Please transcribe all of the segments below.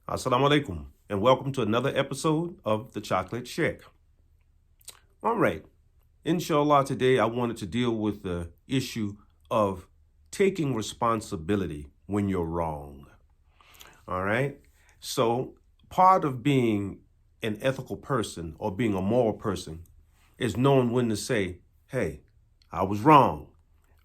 Assalamu alaikum, and welcome to another episode of the Chocolate Shack. All right, inshallah, today I wanted to deal with the issue of taking responsibility when you're wrong. All right, so part of being an ethical person or being a moral person is knowing when to say, hey, I was wrong,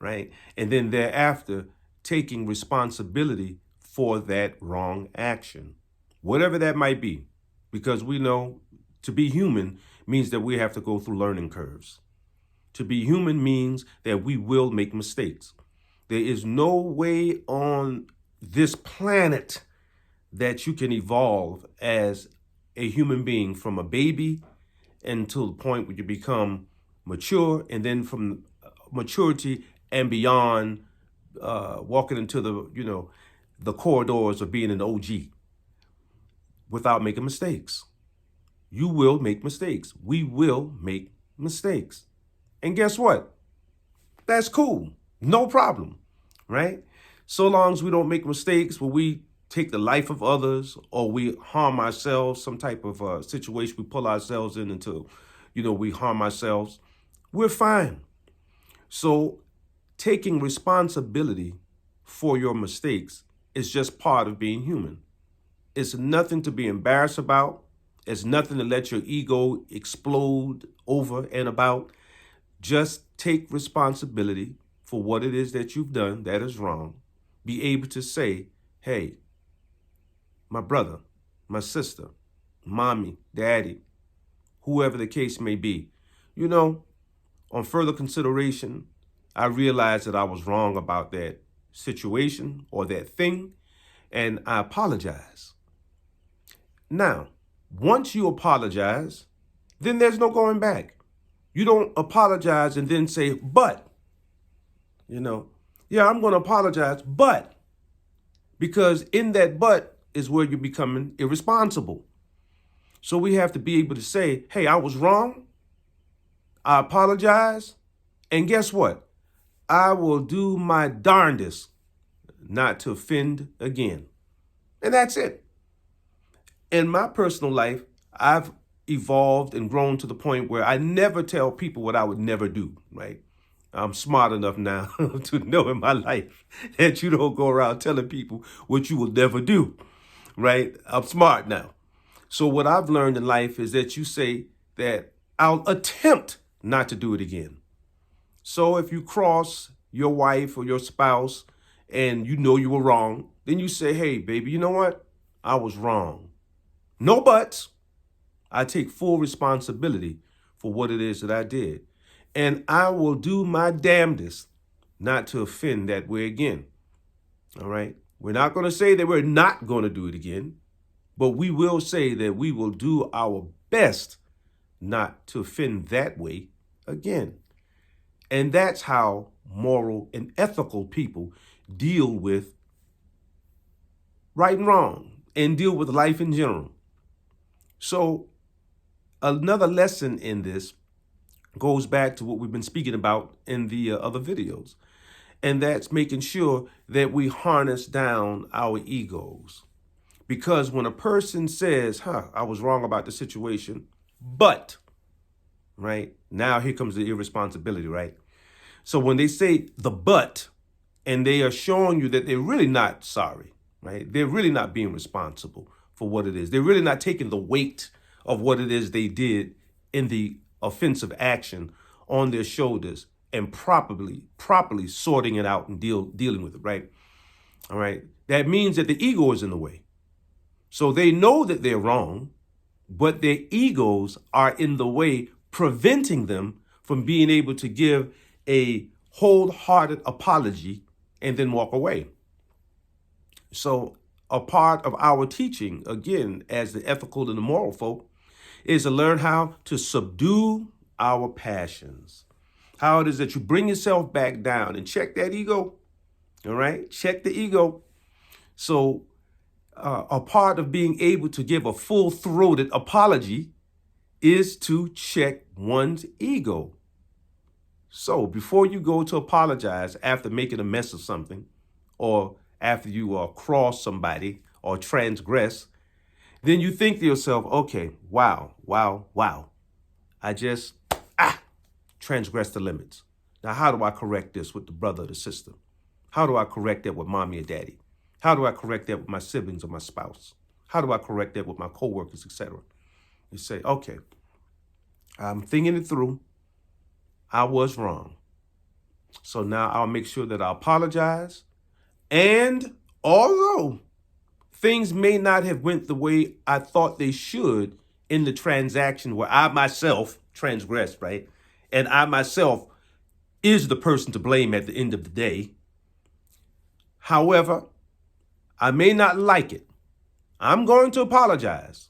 right? And then thereafter, taking responsibility for that wrong action, whatever that might be, because we know to be human means that we have to go through learning curves. To be human means that we will make mistakes. There is no way on this planet that you can evolve as a human being from a baby until the point where you become mature, and then from maturity and beyond, walking into the corridors of being an OG without making mistakes. You will make mistakes. We will make mistakes. And guess what? That's cool. No problem, right? So long as we don't make mistakes where we take the life of others or we harm ourselves, some type of situation we pull ourselves in until, we harm ourselves, we're fine. So taking responsibility for your mistakes is just part of being human. It's nothing to be embarrassed about. It's nothing to let your ego explode over and about. Just take responsibility for what it is that you've done that is wrong. Be able to say, hey, my brother, my sister, mommy, daddy, whoever the case may be, on further consideration, I realized that I was wrong about that situation or that thing, and I apologize. Now, once you apologize, then there's no going back. You don't apologize and then say, but, I'm going to apologize, but, because in that but is where you're becoming irresponsible. So we have to be able to say, hey, I was wrong. I apologize. And guess what? I will do my darndest not to offend again. And that's it. In my personal life, I've evolved and grown to the point where I never tell people what I would never do, right? I'm smart enough now to know in my life that you don't go around telling people what you will never do, right? I'm smart now. So what I've learned in life is that you say that I'll attempt not to do it again. So if you cross your wife or your spouse and you know you were wrong, then you say, hey, baby, you know what? I was wrong. No buts. I take full responsibility for what it is that I did. And I will do my damnedest not to offend that way again. All right? We're not going to say that we're not going to do it again, but we will say that we will do our best not to offend that way again. And that's how moral and ethical people deal with right and wrong and deal with life in general. So another lesson in this goes back to what we've been speaking about in the other videos, and that's making sure that we harness down our egos. Because when a person says, I was wrong about the situation, but, right, now here comes the irresponsibility, right? So when they say the but, and they are showing you that they're really not sorry, right? They're really not being responsible for what it is. They're really not taking the weight of what it is they did in the offensive action on their shoulders and properly sorting it out and dealing with it, right? All right. That means that the ego is in the way. So they know that they're wrong, but their egos are in the way, preventing them from being able to give a wholehearted apology and then walk away. So a part of our teaching, again, as the ethical and the moral folk, is to learn how to subdue our passions. How it is that you bring yourself back down and check that ego, all right? Check the ego. So a part of being able to give a full-throated apology is to check one's ego. So before you go to apologize after making a mess of something or after you cross somebody or transgress, then you think to yourself, okay, wow. I just transgressed the limits. Now, how do I correct this with the brother or the sister? How do I correct that with mommy or daddy? How do I correct that with my siblings or my spouse? How do I correct that with my coworkers, etc.? You say, okay, I'm thinking it through. I was wrong. So now I'll make sure that I apologize. And although things may not have went the way I thought they should in the transaction where I myself transgressed, right? And I myself is the person to blame at the end of the day. However, I may not like it. I'm going to apologize.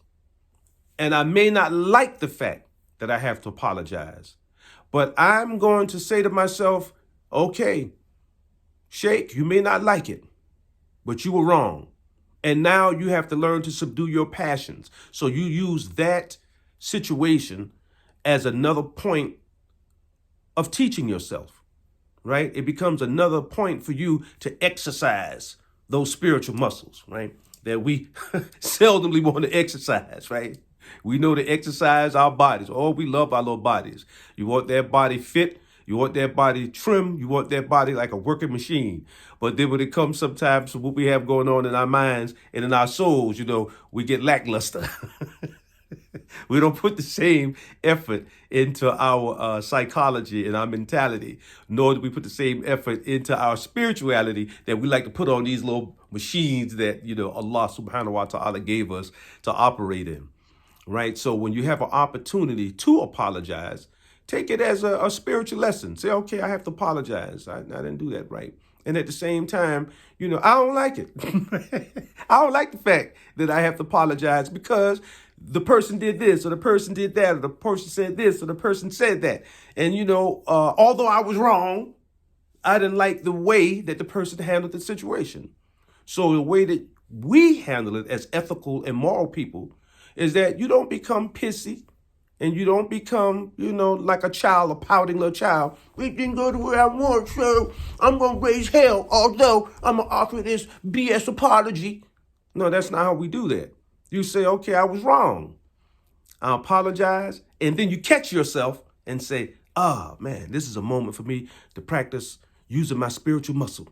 And I may not like the fact that I have to apologize. But I'm going to say to myself, okay, Sheikh, you may not like it, but you were wrong. And now you have to learn to subdue your passions. So you use that situation as another point of teaching yourself, right? It becomes another point for you to exercise those spiritual muscles, right? That we seldomly want to exercise, right? We know to exercise our bodies. Oh, we love our little bodies. You want that body fit. You want that body trim. You want that body like a working machine. But then when it comes sometimes to what we have going on in our minds and in our souls, we get lackluster. We don't put the same effort into our psychology and our mentality, nor do we put the same effort into our spirituality that we like to put on these little machines that, Allah subhanahu wa ta'ala gave us to operate in, right? So when you have an opportunity to apologize, take it as a spiritual lesson. Say, okay, I have to apologize. I didn't do that right. And at the same time, I don't like it. I don't like the fact that I have to apologize because the person did this or the person did that or the person said this or the person said that. And, although I was wrong, I didn't like the way that the person handled the situation. So the way that we handle it as ethical and moral people is that you don't become pissy and you don't become, like a child, a pouting little child. We didn't go to where I want, so I'm going to raise hell, although I'm going to offer this BS apology. No, that's not how we do that. You say, okay, I was wrong. I apologize. And then you catch yourself and say, man, this is a moment for me to practice using my spiritual muscle.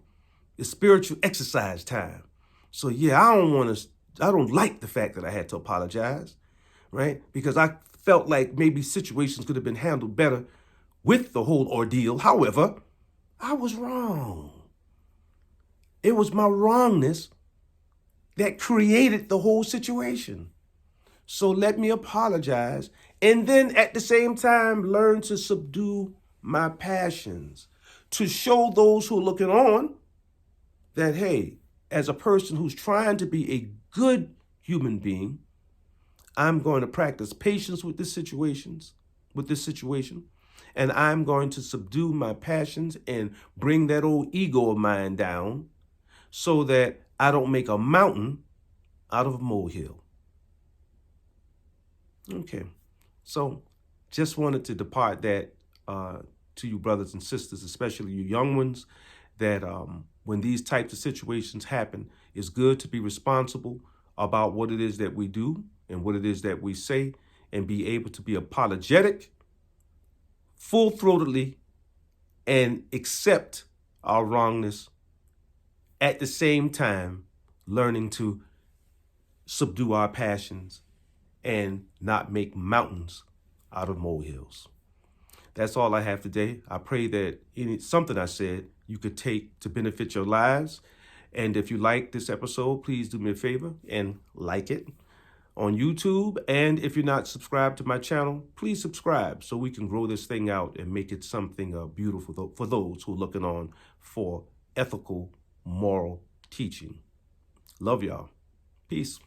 It's spiritual exercise time. So yeah, I don't like the fact that I had to apologize, right? Because I felt like maybe situations could have been handled better with the whole ordeal. However, I was wrong. It was my wrongness that created the whole situation. So let me apologize. And then at the same time, learn to subdue my passions, to show those who are looking on that, hey, as a person who's trying to be a good human being, I'm going to practice patience with this situation, and I'm going to subdue my passions and bring that old ego of mine down so that I don't make a mountain out of a molehill. Okay, so just wanted to depart that to you brothers and sisters, especially you young ones, that when these types of situations happen, it's good to be responsible about what it is that we do and what it is that we say, and be able to be apologetic, full-throatedly, and accept our wrongness, at the same time learning to subdue our passions and not make mountains out of molehills. That's all I have today. I pray that something I said you could take to benefit your lives. And if you like this episode, please do me a favor and like it on YouTube. And if you're not subscribed to my channel, please subscribe so we can grow this thing out and make it something beautiful for those who are looking on for ethical, moral teaching. Love y'all. Peace.